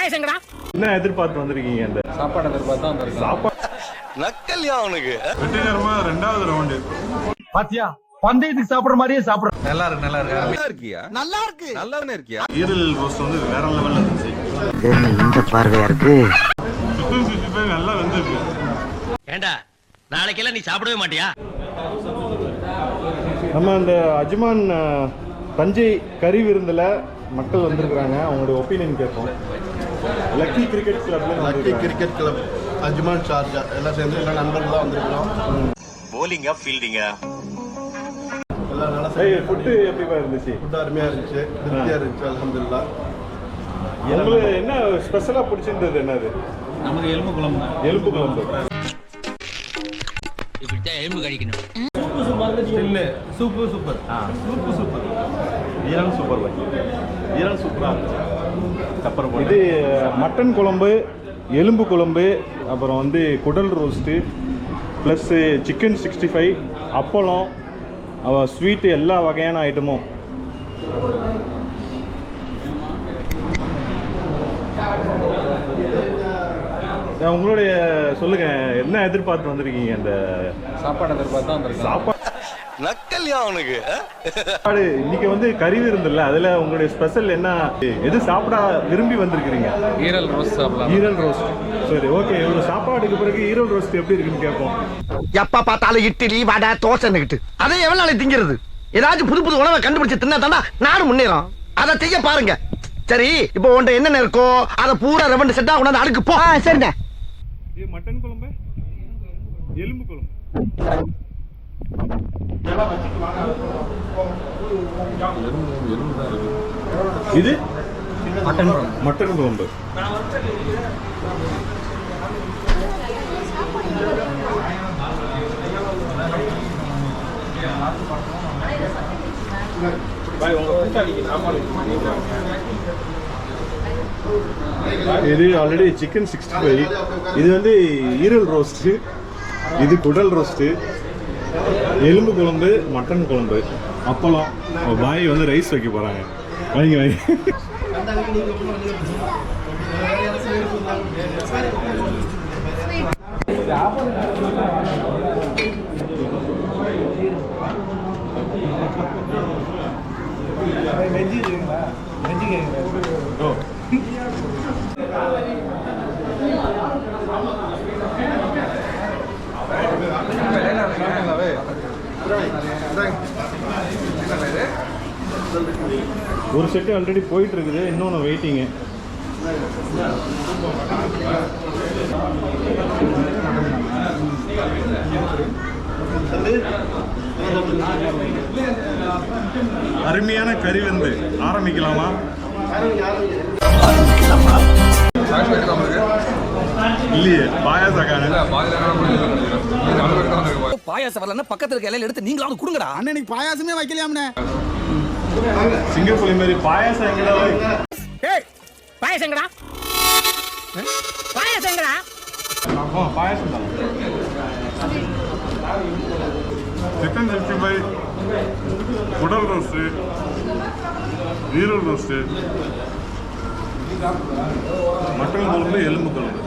பாயசங்கடா. என்ன எதிர்பார்த்து வந்திருக்கீங்க? அந்த சாப்பாடு எதிர்பார்த்து தான் வந்திருக்கேன். சாப்பாடு நக்கல்யா அவனுக்கு. வெற்றிகரமா 2வது ரவுண்டு. பாத்தியா பந்தயத்துக்கு சாப்பிடுற மாதிரியே சாப்பிடுற. நல்லா இருக்கு நல்லா இருக்கு. நல்லா இருக்கியா? நல்லா இருக்கு. நல்லாவே இருக்கியா? ஈரல் ரோஸ்ட் வந்து வேற லெவல்ல இருந்துச்சு. இந்த பார்வையா இருக்கு. சிக்கன் 65 நல்லா வெந்திருக்கு. ஏண்டா நாளைக்கெல்லாம் நீ சாப்பிடவே மாட்டியா? நம்ம அந்த அஜ்மான் தஞ்சை கறி விருந்தில் மக்கள் வந்திருக்கிறாங்க. அவங்களுடைய ஒப்பீனியன் கேட்போம். லக்கி கிரிக்கெட் கிளப்ல lucky cricket club Ajman Sharjah எல்லாம் சேர்ந்து எல்லாம் நண்பர்களாக வந்திருக்கிறோம். போலிங்கா ஃபீல்டிங்கா? எல்லாம் நல்லா ஃபுட்டு எப்படிப்பா இருந்துச்சு? ஃபுட்டு அருமையாக இருந்துச்சு, திருப்தியாக இருந்துச்சு. அல்ஹம்துலில்லாஹ். உங்களுக்கு என்ன ஸ்பெஷலாக பிடிச்சிருந்தது? என்னது? நமக்கு எலும்பு குழம்பு. எலும்பு குழம்பு. இப்படித்தான் எலும்பு கழிக்கணும். Soup super. Super. Iran super boy. Iran சூப்பராக இருந்துச்சு. இது மட்டன் குழம்பு, எலும்பு குழம்பு, அப்புறம் வந்து குடல் ரோஸ்ட்டு, ப்ளஸ்ஸு சிக்கன் 65, அப்பளம், ஸ்வீட்டு, எல்லா வகையான ஐட்டமும். உங்களுடைய சொல்லுங்க, என்ன எதிர்பார்த்து வந்திருக்கீங்க? அந்த சாப்பாடு எதிர்பார்த்து தான் வந்திருக்கேன். சாப்பாடு நக்கல்யா அவனுக்கு. இன்னைக்கு வந்து கறி விருந்தில்ல, அதுல உங்களுடைய ஸ்பெஷல் என்ன? எது சாப்பிட விரும்பி வந்திருக்கிறீங்க? ஈரல் ரோஸ்ட் சாப்பிடலாம். ஈரல் ரோஸ்ட். சரி, ஓகே. இவ்வளவு சாப்பாடுக்கு பிறகு ஈரல் ரோஸ்ட் எப்படி இருக்குன்னு கேட்போம். எப்ப பார்த்தாலும் இட்லி வடை தோசைன்னுகிட்டு அதை எவ்வளவு நாளை திங்கிறது? ஏதாச்சும் புது புது உணவை கண்டுபிடிச்சு தின்னா தாண்டா நாடு முன்னேறும். அதை செய்ய பாருங்க. சரி, இப்போ உன்ட்ட என்னென்ன இருக்கோ அதை பூரா ரெவண்டு செட்டா கொண்டாந்து அடுக்கு போ. சரிண்ணே. மட்டன் குழம்பு, எலும்பு குழம்பு. இது மட்டன் குழம்பு. இது ஆல்ரெடி சிக்கன் 65. இது வந்து ஈரல் ரோஸ்ட்டு, இது குடல் ரோஸ்ட்டு, எலும்பு குழம்பு, மட்டன் குழம்பு, அப்பளம். பாய் வந்து ரைஸ் வைக்க போறாங்க. வாங்கி வாங்கி. ஒரு செட்டு ஆல்ரெடி போயிட்டு இருக்குது, இன்னொன்று வெயிட்டிங்கு. அருமையான கறி வந்து ஆரம்பிக்கலாமா? இல்லையே, பாயாசக்கான பாயாசம் வரலன்னா பக்கத்துல இருக்க இலையில எடுத்து நீங்களாவது கொடுங்கடா. அண்ணனுக்கு பாயாசமே வைக்கலையாம்னே. சிங்கப்பூர் மாதிரி பாயாசம் எங்கடா? ஏய் பாயாசங்கடா. பாயாசங்கடா. பாயாசம் தான். சிக்கன் 65, குடல் ரோஸ்ட்டு, ஈரல் ரோஸ்ட்டு, மட்டன் குழம்பு, எலும்பு குழம்பு.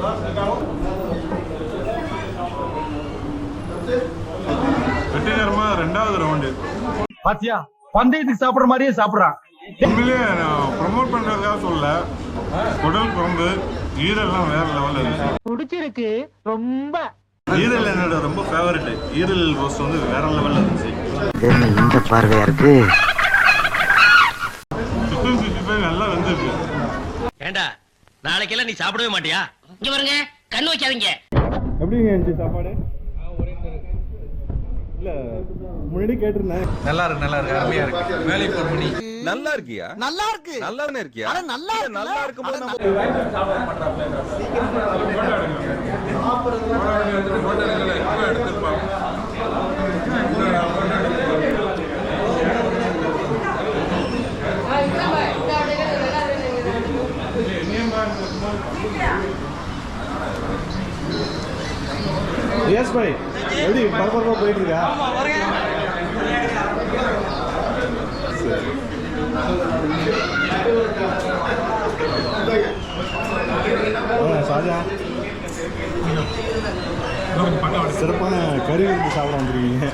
வெற்றிகரமா 2வது ரவுண்டு. பாத்தியா பந்தயத்துக்கு சாப்பிடுற மாதிரியே சாப்பிடுறான். உண்மையிலே ப்ரொமோட் பண்றதுக்காக சொல்ல, குடல் குழம்பு, ஈரல்லாம் வேற லெவல்ல இருந்துச்சு. பிடிச்சிருக்கு ரொம்ப. ஈரல் என்னோட ரொம்ப ஃபேவரட். ஈரல் ரோஸ்ட் வந்து வேற லெவல்ல இருந்துச்சு. இந்த பார்வையா இருக்கு. சிக்கன் 65 நல்லா வெந்திருக்கு. ஏண்டா நாளைக்கெல்லாம் நீ சாப்பிடவே மாட்டியா? இங்க பாருங்க, கண்ணு வைக்காதீங்க. எப்படிங்க இருந்துச்சு சாப்பாடு? இல்ல முன்னாடி கேட்டிருந்தேன். நல்லா இருக்கு அருமையா இருக்கு. வேலைக்கு போன் பண்ணி நல்லா இருக்கியா? நல்லா இருக்கு. நல்லாவே இருக்கியா? நல்லா இருக்கும்போது நம்ம எஸ் பாய், எப்படி பரபரப்பா போயிட்டு இருக்கா? ராஜா சிறப்பான கறி விருந்து சாப்பிட வந்துருக்கீங்க